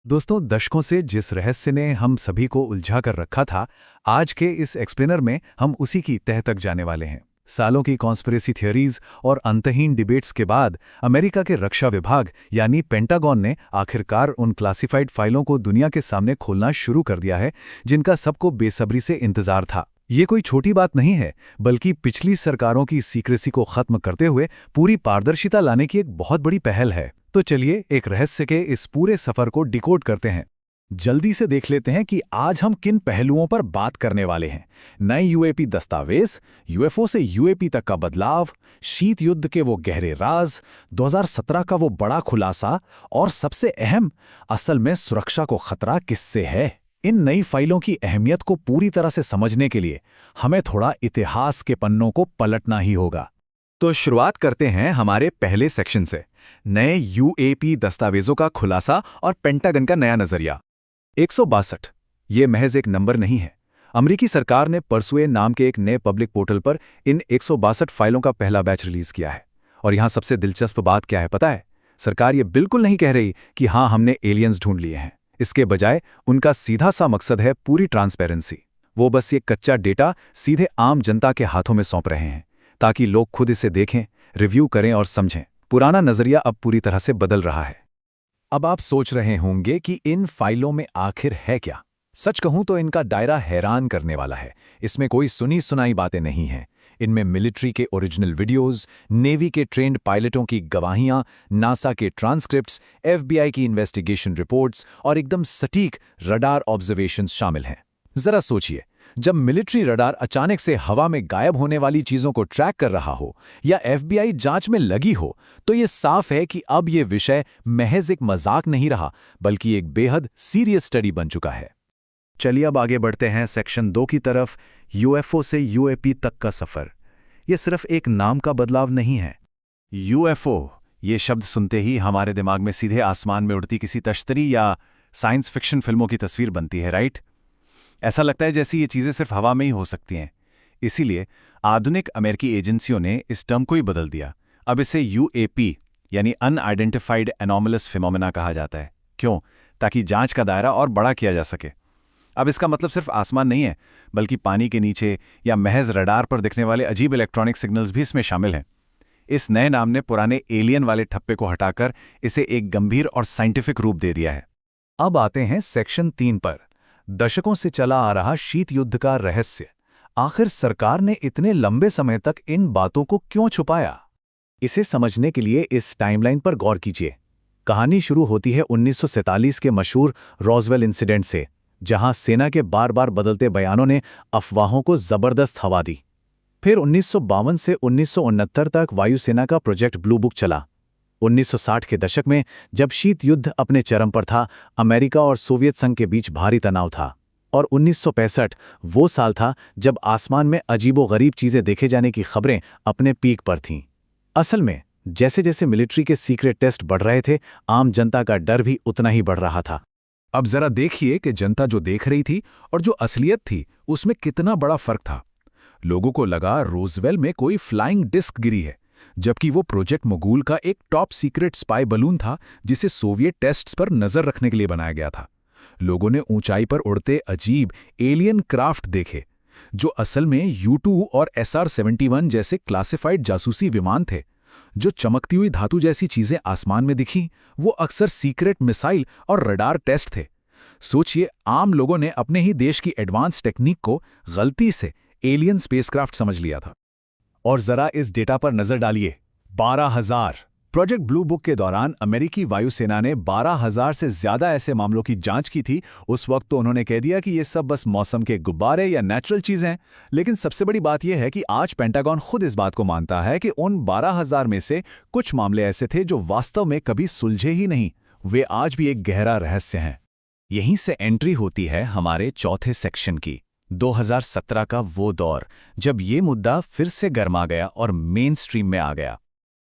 दोस्तों, दशकों से जिस रहस्य ने हम सभी को उलझा कर रखा था, आज के इस एक्सप्लेनर में हम उसी की तह तक जाने वाले हैं। सालों की कॉन्स्पिरेसी थियोरीज और अंतहीन डिबेट्स के बाद अमेरिका के रक्षा विभाग यानी पेंटागन ने आखिरकार उन क्लासिफाइड फाइलों को दुनिया के सामने खोलना शुरू कर दिया है, जिनका सबको बेसब्री से इंतजार था। ये कोई छोटी बात नहीं है, बल्कि पिछली सरकारों की सीक्रेसी को खत्म करते हुए पूरी पारदर्शिता लाने की एक बहुत बड़ी पहल है। तो चलिए एक रहस्य के इस पूरे सफर को डिकोड करते हैं। जल्दी से देख लेते हैं कि आज हम किन पहलुओं पर बात करने वाले हैं। नए यूएपी दस्तावेज, यूएफओ से यूएपी तक का बदलाव, शीत युद्ध के वो गहरे राज, 2017 का वो बड़ा खुलासा और सबसे अहम, असल में सुरक्षा को खतरा किससे है। इन नई फाइलों की अहमियत को पूरी तरह से समझने के लिए हमें थोड़ा इतिहास के पन्नों को पलटना ही होगा। तो शुरुआत करते हैं हमारे पहले सेक्शन से, नए यूएपी दस्तावेजों का खुलासा और पेंटागन का नया नजरिया। 162 ये महज एक नंबर नहीं है। अमेरिकी सरकार ने परसुए नाम के एक नए पब्लिक पोर्टल पर इन 162 फाइलों का पहला बैच रिलीज किया है। और यहां सबसे दिलचस्प बात क्या है पता है? सरकार ये बिल्कुल नहीं कह रही कि हां हमने एलियंस ढूंढ लिए हैं। इसके बजाय उनका सीधा सा मकसद है पूरी ट्रांसपेरेंसी। वो बस ये कच्चा डेटा सीधे आम जनता के हाथों में सौंप रहे हैं, ताकि लोग खुद इसे देखें, रिव्यू करें और समझें। पुराना नजरिया अब पूरी तरह से बदल रहा है। अब आप सोच रहे होंगे कि इन फाइलों में आखिर है क्या। सच कहूं तो इनका दायरा हैरान करने वाला है। इसमें कोई सुनी सुनाई बातें नहीं हैं। इनमें मिलिट्री के ओरिजिनल वीडियोस, नेवी के ट्रेंड पायलटों की गवाहियां, नासा के ट्रांसक्रिप्ट्स, एफबीआई की इन्वेस्टिगेशन रिपोर्ट्स और एकदम सटीक रडार ऑब्जर्वेशंस शामिल हैं। जरा सोचिए, जब मिलिट्री रडार अचानक से हवा में गायब होने वाली चीजों को ट्रैक कर रहा हो या एफबीआई जांच में लगी हो, तो ये साफ है कि अब ये विषय महज एक मजाक नहीं रहा, बल्कि एक बेहद सीरियस स्टडी बन चुका है। चलिए अब आगे बढ़ते हैं सेक्शन 2 की तरफ, यूएफओ से यूएपी तक का सफर। ये सिर्फ एक नाम का बदलाव नहीं है। यूएफओ, ये शब्द सुनते ही हमारे दिमाग में सीधे आसमान में उड़ती किसी तश्तरी या साइंस फिक्शन फिल्मों की तस्वीर बनती है, राइट? ऐसा लगता है जैसे ये चीज़ें सिर्फ हवा में ही हो सकती हैं। इसीलिए आधुनिक अमेरिकी एजेंसियों ने इस टर्म को ही बदल दिया। अब इसे यूएपी यानी अनआइडेंटिफाइड एनोमलस फिनोमेना कहा जाता है। क्यों? ताकि जांच का दायरा और बड़ा किया जा सके। अब इसका मतलब सिर्फ आसमान नहीं है, बल्कि पानी के नीचे या महज रडार पर दिखने वाले अजीब इलेक्ट्रॉनिक सिग्नल्स भी इसमें शामिल हैं। इस नए नाम ने पुराने एलियन वाले ठप्पे को हटाकर इसे एक गंभीर और साइंटिफिक रूप दे दिया है। अब आते हैं सेक्शन 3 पर, दशकों से चला आ रहा शीत युद्ध का रहस्य। आखिर सरकार ने इतने लंबे समय तक इन बातों को क्यों छुपाया? इसे समझने के लिए इस टाइमलाइन पर गौर कीजिए। कहानी शुरू होती है 1947 के मशहूर रॉजवेल इंसिडेंट से, जहां सेना के बार बार बदलते बयानों ने अफवाहों को जबरदस्त हवा दी। फिर 1952 से 1969 तक वायुसेना का प्रोजेक्ट ब्लू बुक चला। 1960 के दशक में जब शीत युद्ध अपने चरम पर था, अमेरिका और सोवियत संघ के बीच भारी तनाव था। और 1965 वो साल था जब आसमान में अजीबोगरीब चीजें देखे जाने की खबरें अपने पीक पर थीं। असल में जैसे जैसे मिलिट्री के सीक्रेट टेस्ट बढ़ रहे थे, आम जनता का डर भी उतना ही बढ़ रहा था। अब जरा देखिए कि जनता जो देख रही थी और जो असलियत थी, उसमें कितना बड़ा फर्क था। लोगों को लगा रोजवेल में कोई फ्लाइंग डिस्क गिरी है, जबकि वो प्रोजेक्ट मोगुल का एक टॉप सीक्रेट स्पाई बलून था, जिसे सोवियत टेस्ट्स पर नजर रखने के लिए बनाया गया था। लोगों ने ऊंचाई पर उड़ते अजीब एलियन क्राफ्ट देखे, जो असल में U-2 और SR-71 जैसे क्लासिफाइड जासूसी विमान थे। जो चमकती हुई धातु जैसी चीजें आसमान में दिखी, वो अक्सर सीक्रेट मिसाइल और रडार टेस्ट थे। सोचिए, आम लोगों ने अपने ही देश की एडवांस टेक्निक को गलती से एलियन स्पेसक्राफ्ट समझ लिया था। और जरा इस डेटा पर नजर डालिए, 12,000। प्रोजेक्ट ब्लू बुक के दौरान अमेरिकी वायुसेना ने 12,000 से ज्यादा ऐसे मामलों की जांच की थी। उस वक्त तो उन्होंने कह दिया कि ये सब बस मौसम के गुब्बारे या नेचुरल चीजें हैं। लेकिन सबसे बड़ी बात यह है कि आज पेंटागन खुद इस बात को मानता है कि उन 12,000 में से कुछ मामले ऐसे थे जो वास्तव में कभी सुलझे ही नहीं। वे आज भी एक गहरा रहस्य हैं। यहीं से एंट्री होती है हमारे चौथे सेक्शन की, 2017 का वो दौर जब ये मुद्दा फिर से गर्मा गया और मेन स्ट्रीम में आ गया।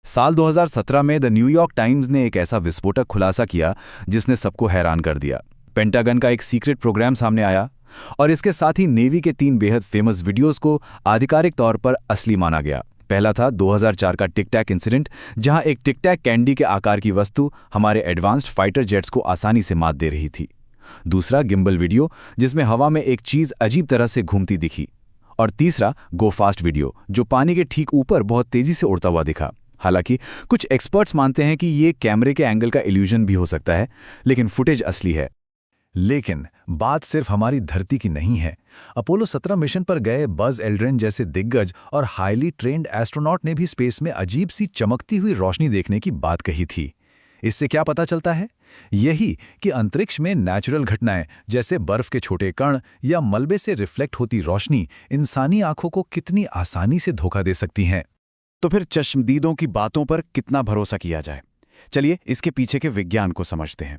साल 2017 में द न्यूयॉर्क टाइम्स ने एक ऐसा विस्फोटक खुलासा किया जिसने सबको हैरान कर दिया। पेंटागन का एक सीक्रेट प्रोग्राम सामने आया और इसके साथ ही नेवी के 3 बेहद फेमस वीडियोस को आधिकारिक तौर पर असली माना गया। पहला था 2004 का टिक टैक इंसिडेंट, जहां एक टिक टैक कैंडी के आकार की वस्तु हमारे एडवांस्ड फाइटर जेट्स को आसानी से मात दे रही थी। दूसरा गिम्बल वीडियो, जिसमें हवा में एक चीज अजीब तरह से घूमती दिखी। और तीसरा गो फास्ट वीडियो, जो पानी के ठीक ऊपर बहुत तेजी से उड़ता हुआ दिखा। हालांकि कुछ एक्सपर्ट्स मानते हैं कि ये कैमरे के एंगल का इल्यूजन भी हो सकता है, लेकिन फुटेज असली है। लेकिन बात सिर्फ हमारी धरती की नहीं है। अपोलो 17 मिशन पर गए बज एल्ड्रिन जैसे दिग्गज और हाईली ट्रेंड एस्ट्रोनॉट ने भी स्पेस में अजीब सी चमकती हुई रोशनी देखने की बात कही थी। इससे क्या पता चलता है? यही कि अंतरिक्ष में नेचुरल घटनाएं जैसे बर्फ के छोटे कण या मलबे से रिफ्लेक्ट होती रोशनी इंसानी आंखों को कितनी आसानी से धोखा दे सकती हैं। तो फिर चश्मदीदों की बातों पर कितना भरोसा किया जाए? चलिए इसके पीछे के विज्ञान को समझते हैं।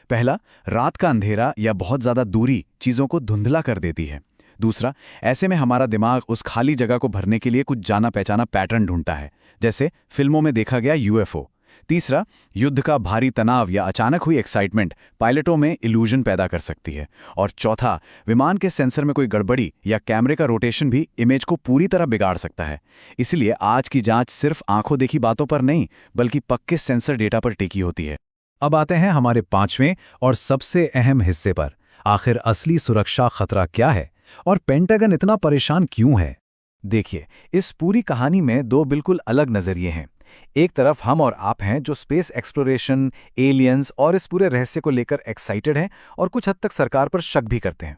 पहला, रात का अंधेरा या बहुत ज्यादा दूरी चीजों को धुंधला कर देती है। दूसरा, ऐसे में हमारा दिमाग उस खाली जगह को भरने के लिए कुछ जाना पहचाना पैटर्न ढूंढता है, जैसे फिल्मों में देखा गया यूएफओ। तीसरा, युद्ध का भारी तनाव या अचानक हुई एक्साइटमेंट पायलटों में इल्यूजन पैदा कर सकती है। और चौथा, विमान के सेंसर में कोई गड़बड़ी या कैमरे का रोटेशन भी इमेज को पूरी तरह बिगाड़ सकता है। इसलिए आज की जांच सिर्फ आंखों देखी बातों पर नहीं, बल्कि पक्के सेंसर डेटा पर टिकी होती है। अब आते हैं हमारे पांचवें और सबसे अहम हिस्से पर। आखिर असली सुरक्षा खतरा क्या है और पेंटागन इतना परेशान क्यों है? देखिए, इस पूरी कहानी में दो बिल्कुल अलग नजरिए हैं। एक तरफ हम और आप हैं जो स्पेस एक्सप्लोरेशन, एलियंस और इस पूरे रहस्य को लेकर एक्साइटेड हैं और कुछ हद तक सरकार पर शक भी करते हैं।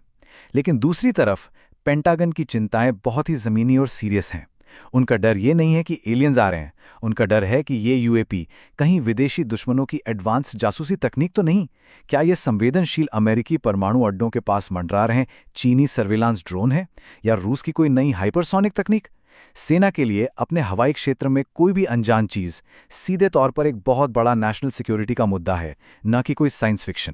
लेकिन दूसरी तरफ पेंटागन की चिंताएं बहुत ही ज़मीनी और सीरियस हैं। उनका डर ये नहीं है कि एलियंस आ रहे हैं, उनका डर है कि ये यूएपी कहीं विदेशी दुश्मनों की एडवांस जासूसी तकनीक तो नहीं। क्या ये संवेदनशील अमेरिकी परमाणु अड्डों के पास मंडरा रहे चीनी सर्विलांस ड्रोन है, या रूस की कोई नई हाइपरसोनिक तकनीक? सेना के लिए अपने हवाई क्षेत्र में कोई भी अनजान चीज सीधे तौर पर एक बहुत बड़ा नेशनल सिक्योरिटी का मुद्दा है, न कि कोई साइंस फिक्शन।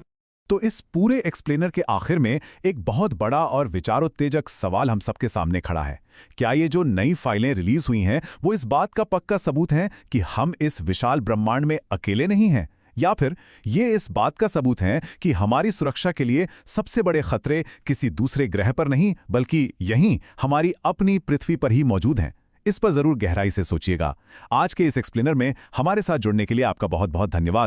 तो इस पूरे एक्सप्लेनर के आखिर में एक बहुत बड़ा और विचारोत्तेजक सवाल हम सबके सामने खड़ा है। क्या ये जो नई फाइलें रिलीज हुई हैं वो इस बात का पक्का सबूत है कि हम इस विशाल ब्रह्मांड में अकेले नहीं हैं, या फिर ये इस बात का सबूत है कि हमारी सुरक्षा के लिए सबसे बड़े खतरे किसी दूसरे ग्रह पर नहीं बल्कि यहीं हमारी अपनी पृथ्वी पर ही मौजूद हैं? इस पर जरूर गहराई से सोचिएगा। आज के इस एक्सप्लेनर में हमारे साथ जुड़ने के लिए आपका बहुत बहुत धन्यवाद।